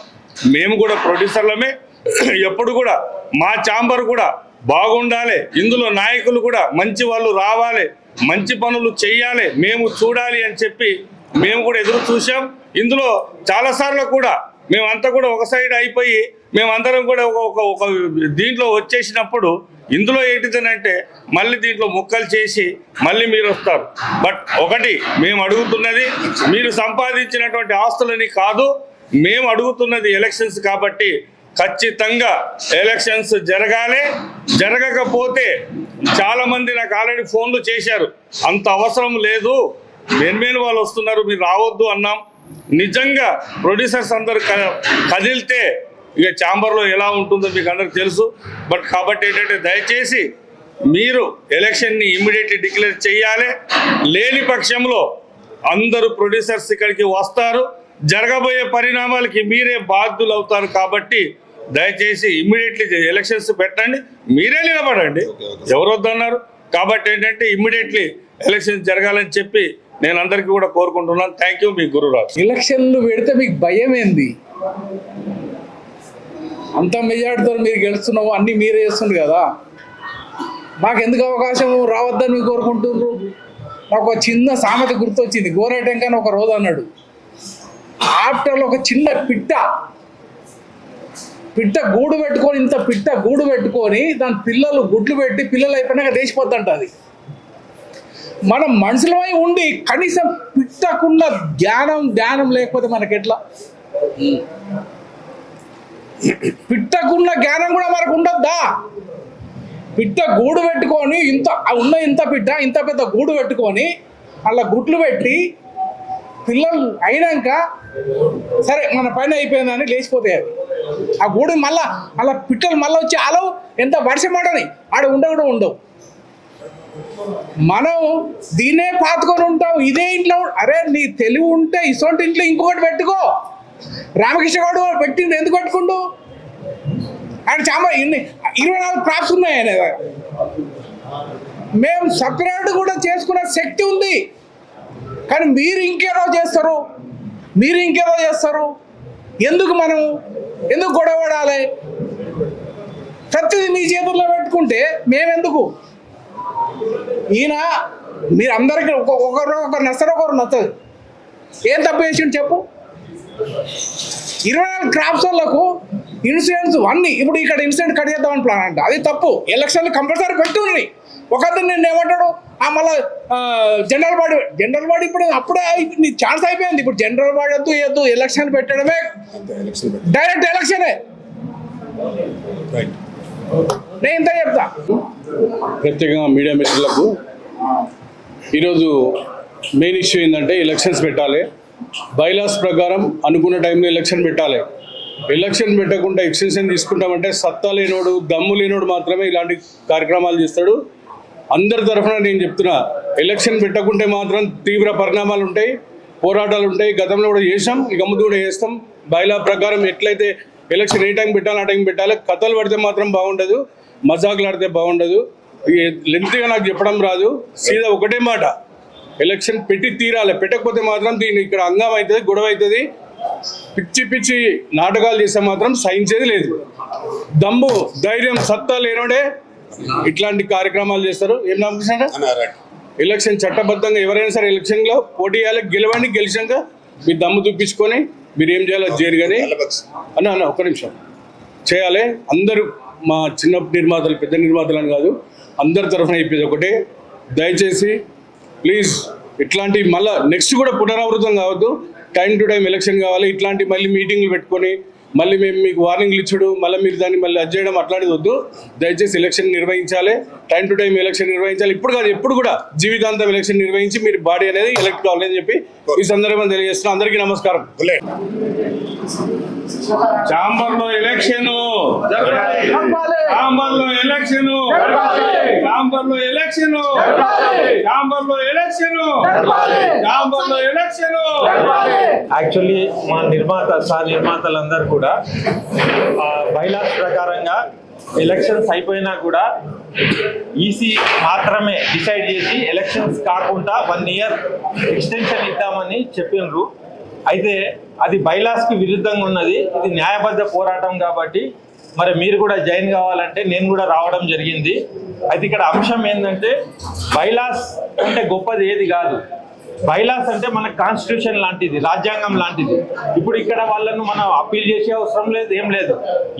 మేము కూడా ప్రొడ్యూసర్లమే. ఎప్పుడు కూడా మా ఛాంబర్ కూడా బాగుండాలి, ఇందులో నాయకులు కూడా మంచి వాళ్ళు రావాలి, మంచి పనులు చెయ్యాలి, మేము చూడాలి అని చెప్పి మేము కూడా ఎదురు చూసాం. ఇందులో చాలాసార్లు కూడా మేమంతా కూడా ఒక సైడ్ అయిపోయి మేమందరం కూడా ఒక దీంట్లో వచ్చేసినప్పుడు ఇందులో ఏంటిదనంటే మళ్ళీ దీంట్లో ముక్కలు చేసి మళ్ళీ మీరు వస్తారు. బట్ ఒకటి మేము అడుగుతున్నది మీరు సంపాదించినటువంటి ఆస్తులని కాదు, మేము అడుగుతున్నది ఎలక్షన్స్. కాబట్టి ఖచ్చితంగా ఎలక్షన్స్ జరగాలి. జరగకపోతే చాలామంది నాకు ఆల్రెడీ ఫోన్లు చేశారు, అంత అవసరం లేదు, మెయిన్ వాళ్ళు వస్తున్నారు, మీరు రావద్దు అన్నాం. నిజంగా ప్రొడ్యూసర్స్ అందరు కదిలితే ఇక ఛాంబర్లో ఎలా ఉంటుందో మీకు అందరికి తెలుసు. బట్ కాబట్టి ఏంటంటే దయచేసి మీరు ఎలక్షన్ని ఇమ్మీడియట్లీ డిక్లేర్ చేయాలి. లేని పక్షంలో అందరూ ప్రొడ్యూసర్స్ ఇక్కడికి వస్తారు, జరగబోయే పరిణామాలకి మీరే బాధ్యులు అవుతారు. కాబట్టి దయచేసి ఇమ్మీడియట్లీ ఎలక్షన్స్ పెట్టండి, మీరే నిలబడండి, ఎవరు వద్దన్నారు. కాబట్టి ఏంటంటే ఇమ్మీడియట్లీ ఎలక్షన్స్ జరగాలని చెప్పి నేను అందరికీ కూడా కోరుకుంటున్నాను. Thank you. మీ గురురాజ్. ఎలక్షన్లు పెడితే మీకు భయం ఏంది? అంత మెజార్టీతో మీరు గెలుస్తున్నావు, అన్నీ మీరే చేస్తుండ్రు కదా, మాకు ఎందుకు అవకాశం రావద్దని మీరు కోరుకుంటున్నారు? నాకు ఒక చిన్న సామెత గుర్తొచ్చింది. గోరేటంకని ఒక రోజు అన్నాడు, ఆఫ్టర్లో ఒక చిన్న పిట్ట గూడు పెట్టుకొని, ఇంత పిట్ట గూడు పెట్టుకొని దాని పిల్లలు గుడ్లు పెట్టి పిల్లలు అయిపోయినాక దేశపోద్దంట. అది మనం మనుషులమై ఉండి కనీసం పిట్టకున్న జ్ఞానం లేకపోతే మనకెట్లా? పిట్టకున్న జ్ఞానం కూడా మనకు ఉండద్దా? పిట్ట గూడు పెట్టుకొని ఇంత పెద్ద గూడు పెట్టుకొని అలా గుడ్లు పెట్టి పిల్లలు అయినాక సరే మన పని అయిపోయిందని లేచిపోతాయి. అవి ఆ గూడు మళ్ళా అలా పిట్టలు మళ్ళీ వచ్చి అలవు ఎంత వర్షం ఆడని ఆడ ఉండవు. మనం దీన్నే పాతుకొని ఉంటాం ఇదే ఇంట్లో. అరే నీ తెలివి ఉంటే ఇసొంటి ఇంట్లో ఇంకొకటి పెట్టుకో. రామకృష్ణ గౌడ్ పెట్టిండు, ఎందుకు పెట్టుకుండు? ఆయన చాలా 24 క్రాప్స్ ఉన్నాయి ఆయన. మేము సపరేట్ కూడా చేసుకునే శక్తి ఉంది. కానీ మీరు ఇంకేదో చేస్తారు. ఎందుకు గొడవ పడాలి? ప్రతిదీ మీ చేతుల్లో పెట్టుకుంటే మేమెందుకు? ఈయన మీరు అందరికీ ఒకరు నచ్చరు, ఒకరు నచ్చదు. ఏం తప్పు చేసిండు చెప్పు? 24 క్రాప్స్ వాళ్ళకు ఇన్సూరెన్స్ అన్నీ ఇప్పుడు ఇక్కడ ఇన్సూరెన్స్ కట్ చేద్దామని ప్లాన్ అంట. అది తప్పు. ఎలక్షన్లు కంపల్సరీ పెట్టుకుని ఒకరిని నేను ఏమంటాడు మళ్ళీ జనరల్ బాడీ ఇప్పుడు అప్పుడే నీ ఛాన్స్ అయిపోయింది. ఇప్పుడు జనరల్ బాడీ వద్దు ఎలక్షన్ పెట్టడమే, డైరెక్ట్ ఎలక్షనే. నేను ఇంత చెప్తా. ప్రత్యేకంగా మీడియా మిత్రులకు ఈరోజు మెయిన్ ఇష్యూ ఏంటంటే ఎలక్షన్స్ పెట్టాలి. బైలాస్ ప్రకారం అనుకున్న టైంలో ఎలక్షన్ పెట్టాలి. ఎలక్షన్ పెట్టకుండా ఎక్స్టెన్షన్ తీసుకుంటామంటే సత్తా లేనోడు, దమ్ము లేనోడు మాత్రమే ఇలాంటి కార్యక్రమాలు చేస్తాడు. అందరి తరఫున నేను చెప్తున్నా, ఎలక్షన్ పెట్టకుంటే మాత్రం తీవ్ర పరిణామాలు ఉంటాయి, పోరాటాలు ఉంటాయి. గతంలో కూడా చేసాం, ఇక ముందు కూడా చేస్తాం. బైలా ప్రకారం ఎట్లయితే ఎలక్షన్ ఏ టైం పెట్టాలి ఆ టైం పెట్టాలి. కథలు పడితే మాత్రం బాగుండదు, మజాకులు ఆడితే బాగుండదు. లెంత్గా నాకు చెప్పడం రాదు, సీదా ఒకటే మాట, ఎలక్షన్ పెట్టి తీరాలి. పెట్టకపోతే మాత్రం దీన్ని ఇక్కడ అంగం అవుతుంది, గొడవ అవుతుంది. పిచ్చి పిచ్చి నాటకాలు చేస్తే మాత్రం సహించేది లేదు. దమ్ము, ధైర్యం, సత్తా లేనోడే ఇట్లాంటి కార్యక్రమాలు చేస్తారు. ఏం నమ్ముతున్నాడు? ఎలక్షన్ చట్టబద్ధంగా ఎవరైనా సరే ఎలక్షన్లో పోటీ చేయాలి, గెలవండి. గెలిచాక మీ దమ్ము చూపించుకొని మీరు ఏం చేయాలో చేయరు. కానీ అన్న ఒక్క నిమిషం చేయాలి. అందరూ మా చిన్న నిర్మాతలు, పెద్ద నిర్మాతలు అని కాదు, అందరి తరఫున చెప్పేది ఒకటే, దయచేసి ప్లీజ్ ఇట్లాంటి మళ్ళీ నెక్స్ట్ కూడా పునరావృతం కావద్దు. టైం టు టైం ఎలక్షన్ కావాలి. ఇట్లాంటి మళ్ళీ మీటింగ్లు పెట్టుకొని మళ్ళీ మేము మీకు వార్నింగ్లు ఇచ్చుడు, మళ్ళీ మీరు దాన్ని మళ్ళీ అది చేయడం అట్లాంటిది వద్దు. దయచేసి ఎలక్షన్ నిర్వహించాలి, టైం టు టైం ఎలక్షన్ నిర్వహించాలి. ఇప్పుడు కాదు, ఎప్పుడు కూడా జీవితాంతం ఎలక్షన్ నిర్వహించి మీరు బాడీ అనేది ఎలక్ట్ కావాలని చెప్పి ఈ సందర్భంగా తెలియజేస్తున్నాం. అందరికీ నమస్కారం. చాంబర్లో ఎలక్షన్, చాంబర్లో ఎలక్షన్, చాంబర్లో ఎలక్షన్, చాంబర్లో ఎలక్షన్, చాంబర్లో ఎలక్షన్. యాక్చువల్లీ మా నిర్మాతలందరూ కూడా బైలాస్ ప్రకారంగా ఎలక్షన్స్ అయిపోయినా కూడా ఈసీ మాత్రమే డిసైడ్ చేసి ఎలక్షన్స్ కాకుండా 1 year ఎక్స్టెన్షన్ ఇద్దామని చెప్పినారు. అయితే అది బైలాస్కి విరుద్ధంగా ఉన్నది. ఇది న్యాయబద్ధ పోరాటం కాబట్టి మరి మీరు కూడా జాయిన్ కావాలంటే నేను కూడా రావడం జరిగింది. అయితే ఇక్కడ అంశం ఏంటంటే బైలాస్ అంటే గొప్పది ఏది కాదు. బైలాస్ అంటే మన కాన్స్టిట్యూషన్ లాంటిది, రాజ్యాంగం లాంటిది. ఇప్పుడు ఇక్కడ వాళ్ళను మనం అప్పీల్ చేసే అవసరం లేదు, ఏం లేదు.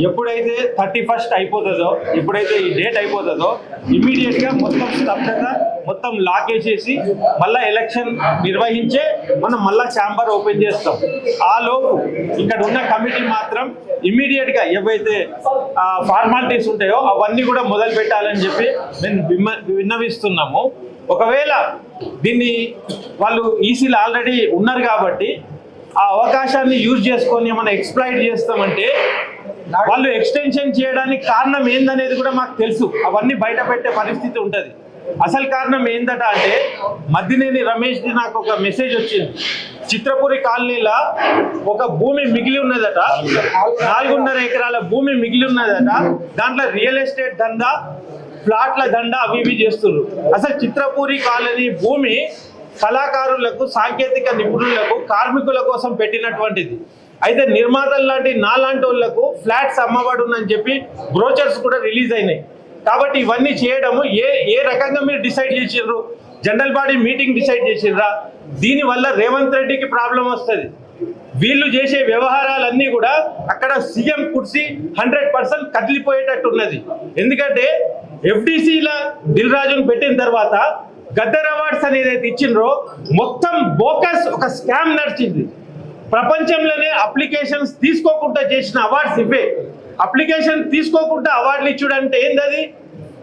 ఎప్పుడైతే 31st అయిపోతుందో, ఎప్పుడైతే ఈ డేట్ అయిపోతుందో ఇమీడియట్గా మొత్తం స్తబ్దత, మొత్తం లాక్ వేసేసి మళ్ళీ ఎలక్షన్ నిర్వహించే మనం మళ్ళీ ఛాంబర్ ఓపెన్ చేస్తాం. ఆ లోపు ఇక్కడ ఉన్న కమిటీ మాత్రం ఇమీడియట్గా ఏవైతే ఫార్మాలిటీస్ ఉంటాయో అవన్నీ కూడా మొదలు పెట్టాలని చెప్పి మేము విన్నవిస్తున్నాము. ఒకవేళ దీన్ని వాళ్ళు ఈసీలు ఆల్రెడీ ఉన్నారు కాబట్టి ఆ అవకాశాన్ని యూజ్ చేసుకొని మనం ఎక్స్ప్లాయిట్ చేస్తామంటే వాళ్ళు ఎక్స్టెన్షన్ చేయడానికి కారణం ఏందనేది కూడా మాకు తెలుసు. అవన్నీ బయట పెట్టే పరిస్థితి ఉంటుంది. అసలు కారణం ఏందట అంటే మద్దినేని రమేష్ది నాకు ఒక మెసేజ్ వచ్చింది. చిత్రపురి కాలనీలో ఒక భూమి మిగిలి ఉన్నదట, 4.5 ఎకరాల భూమి మిగిలి ఉన్నదట. దాంట్లో రియల్ ఎస్టేట్ దందా, ప్లాట్ల దండ అవి ఇవి చేస్తున్నారు. అసలు చిత్రపూరి కాలనీ భూమి కళాకారులకు, సాంకేతిక నిపుణులకు, కార్మికుల కోసం పెట్టినటువంటిది. అయితే నిర్మాతలు లాంటి నాలాంటి వాళ్ళకు ఫ్లాట్స్ అమ్మబడునని చెప్పి బ్రోచర్స్ కూడా రిలీజ్ అయినాయి. కాబట్టి ఇవన్నీ చేయడము ఏ రకంగా మీరు డిసైడ్ చేసిర్రు? జనరల్ బాడీ మీటింగ్ డిసైడ్ చేసిర్రా? దీనివల్ల రేవంత్ రెడ్డికి ప్రాబ్లం వస్తుంది. వీళ్ళు చేసే వ్యవహారాలన్నీ కూడా అక్కడ సీఎం కుర్సీ 100% కదిలిపోయేటట్టు ఉన్నది. ఎందుకంటే FDCల దిల్ రాజును పెట్టిన తర్వాత గద్దర్ అవార్డ్స్ అనేది ఇచ్చిండ్రో మొత్తం బోకస్ ఒక స్కామ్ నడిచింది. ప్రపంచంలోనే అప్లికేషన్స్ తీసుకోకుండా చేసిన అవార్డ్స్ ఇవే. అప్లికేషన్ తీసుకోకుండా అవార్డులు ఇచ్చుడంటే ఏంది?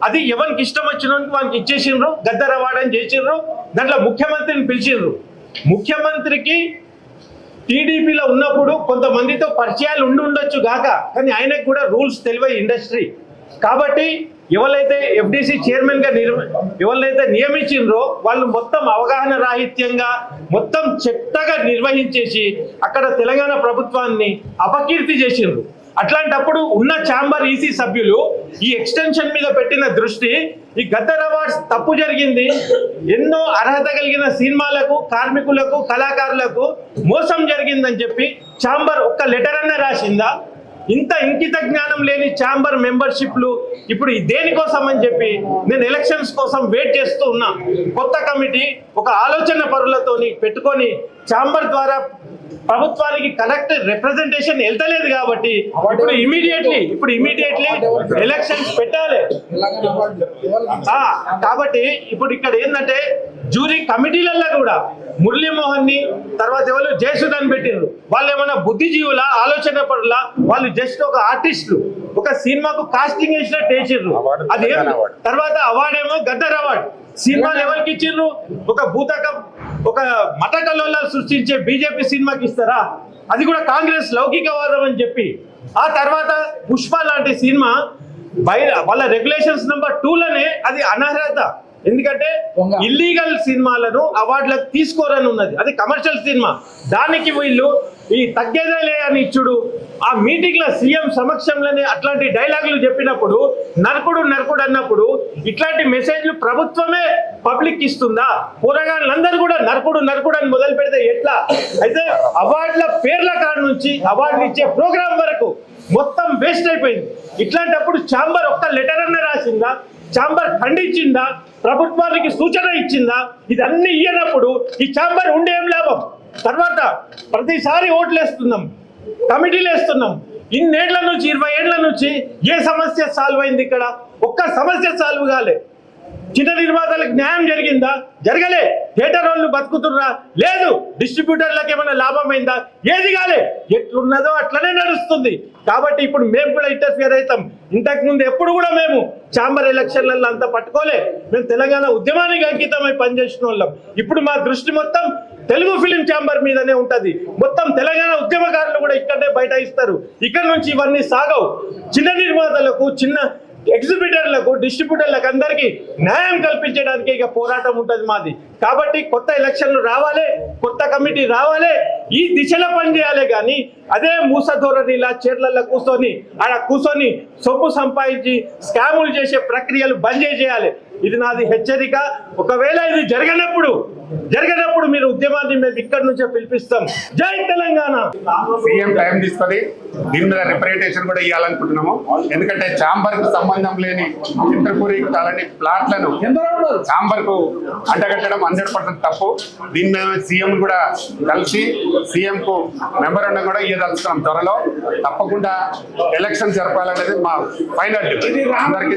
అది ఎవరికి ఇష్టం వచ్చినందుకు వాళ్ళకి ఇచ్చేసిండ్రు, గద్దర్ అవార్డు అని చేసిండ్రు. దాంట్లో ముఖ్యమంత్రిని పిలిచిండ్రు. ముఖ్యమంత్రికి టీడీపీలో ఉన్నప్పుడు కొంతమందితో పరిచయాలు ఉండొచ్చు గాక, కానీ ఆయనకు కూడా రూల్స్ తెలివై ఇండస్ట్రీ. కాబట్టి ఎవరైతే FDC చైర్మన్గా ఎవరైతే నియమించిండ్రో వాళ్ళు మొత్తం అవగాహన రాహిత్యంగా మొత్తం చెత్తగా నిర్వహించేసి అక్కడ తెలంగాణ ప్రభుత్వాన్ని అపకీర్తి చేసిండ్రు. అట్లాంటప్పుడు ఉన్న ఛాంబర్ ఈసీ సభ్యులు ఈ ఎక్స్టెన్షన్ మీద పెట్టిన దృష్టి, ఈ గద్దర్ అవార్డ్స్ తప్పు జరిగింది, ఎన్నో అర్హత కలిగిన సినిమాలకు, కార్మికులకు, కళాకారులకు మోసం జరిగిందని చెప్పి ఛాంబర్ ఒక్క లెటర్ అన్న రాసిందా? ఇంత ఇంకిత జ్ఞానం లేని ఛాంబర్ మెంబర్షిప్లు ఇప్పుడు దేనికోసం అని చెప్పి నేను ఎలక్షన్స్ కోసం వెయిట్ చేస్తూ ఉన్నా. కొత్త కమిటీ ఒక ఆలోచన పరులతోని పెట్టుకొని ఛాంబర్ ద్వారా ప్రభుత్వానికి కరెక్ట్ రిప్రజెంటేషన్ వెళ్తలేదు కాబట్టి ఇప్పుడు ఇమీడియట్లీ ఎలక్షన్స్ పెట్టాలి. కాబట్టి ఇప్పుడు ఇక్కడ ఏంటంటే జ్యూరీ కమిటీలలో కూడా మురళీమోహన్ ని తర్వాత ఎవరు జయసుధాన్ని పెట్టిండ్రు. వాళ్ళు ఏమైనా బుద్ధిజీవుల, ఆలోచన పరుల? వాళ్ళు జస్ట్ ఒక ఆర్టిస్టులు, ఒక సినిమాకు కాస్టింగ్ వేసినట్టు వేసిర్రు. అది తర్వాత అవార్డు ఏమో గద్దర్ అవార్డు. సినిమాలు ఎవరికి ఇచ్చిర్రు? ఒక భూతకం, ఒక మతకల్లో సృష్టించే బీజేపీ సినిమాకి ఇస్తారా? అది కూడా కాంగ్రెస్ లౌకికవాదం అని చెప్పి. ఆ తర్వాత పుష్ప లాంటి సినిమా వాళ్ళ రెగ్యులేషన్స్ నెంబర్ 2లోనే అది అనర్హత. ఎందుకంటే ఇల్లీగల్ సినిమాలను అవార్డులకు తీసుకోరని ఉన్నది. అది కమర్షియల్ సినిమా. దానికి వీళ్ళు ఈ తగ్గేదేలే అని ఇచ్చుడు, ఆ మీటింగ్ లో సీఎం సమక్షంలోనే అట్లాంటి డైలాగులు చెప్పినప్పుడు నరకుడు నరకుడు అన్నప్పుడు ఇట్లాంటి మెసేజ్లు ప్రభుత్వమే పబ్లిక్ ఇస్తుందా? పోరగాళ్ళందరూ కూడా నరకుడు నరకుడు అని మొదలు పెడితే ఎట్లా? అయితే అవార్డుల పేర్ల కాడ నుంచి అవార్డులు ఇచ్చే ప్రోగ్రాం వరకు మొత్తం వేస్ట్ అయిపోయింది. ఇట్లాంటప్పుడు ఛాంబర్ ఒక్క లెటర్ అన్న రాసిందా? ఛాంబర్ ఖండించిందా? ప్రభుత్వానికి సూచన ఇచ్చిందా? ఇదన్నీ ఇయ్యనప్పుడు ఈ ఛాంబర్ ఉండే ఏం లాభం? తర్వాత ప్రతిసారి ఓట్లు వేస్తున్నాం, కమిటీలు వేస్తున్నాం. ఇన్నేళ్ల నుంచి 20 ఏళ్ల నుంచి ఏ సమస్య సాల్వ్ అయింది? ఇక్కడ ఒక్క సమస్య సాల్వ్ కాలే. చిన్న నిర్మాతలకు న్యాయం జరిగిందా? జరగలే. థియేటర్ వాళ్ళు బతుకుతుర్రా? లేదు. డిస్ట్రిబ్యూటర్లకు ఏమైనా లాభం అయిందా? ఏది కాలే. ఎట్లున్నదో అట్లనే నడుస్తుంది. కాబట్టి ఇప్పుడు మేము కూడా ఇంటర్ఫియర్ అవుతాం. ఇంతకు ముందు ఎప్పుడు కూడా మేము ఛాంబర్ ఎలక్షన్లలో అంతా పట్టుకోలే. మేము తెలంగాణ ఉద్యమానికి అంకితమై పనిచేసిన వాళ్ళం. ఇప్పుడు మా దృష్టి మొత్తం తెలుగు ఫిలిం ఛాంబర్ మీదనే ఉంటది. మొత్తం తెలంగాణ ఉద్యమకారులు కూడా ఇక్కడనే బైఠాయిస్తారు. ఇక్కడ నుంచి ఇవన్నీ సాగవు. చిన్న నిర్మాతలకు, చిన్న ఎగ్జిబిటర్లకు, డిస్ట్రిబ్యూటర్లకు అందరికీ న్యాయం కల్పించడానికి ఇక పోరాటం ఉంటుంది మాది. కాబట్టి కొత్త ఎలక్షన్లు రావాలి, కొత్త కమిటీ రావాలి, ఈ దిశలో పనిచేయాలి. కానీ అదే మూస ధోరణిలా చీరలలో కూర్చొని సొమ్ము సంపాదించి స్కాములు చేసే ప్రక్రియలు బంద్ చేయాలి. ఇది నాది హెచ్చరిక. ఒకవేళ ఇది జరగనప్పుడు మీరు ఉద్యమాన్ని మేము ఇక్కడి నుంచే పిలిపిస్తాం. జై తెలంగాణ. సీఎం టైం తీసుకొని దీని మీద రిప్రజెంటేషన్ కూడా ఇవ్వాలనుకుంటున్నాము. ఎందుకంటే ఛాంబర్ కు సంబంధం లేని ఇంటర్పూరి కాలనీ ప్లాట్లను ఛాంబర్ కు అంటగట్టడం 100% తప్పు. దీని మీద సీఎం కూడా కలిసి సీఎం కు మెమోరాండం కూడా ఇవ్వదలుచుకున్నాం. త్వరలో తప్పకుండా ఎలక్షన్ జరపాలనేది మా ఫైనల్. అందరికీ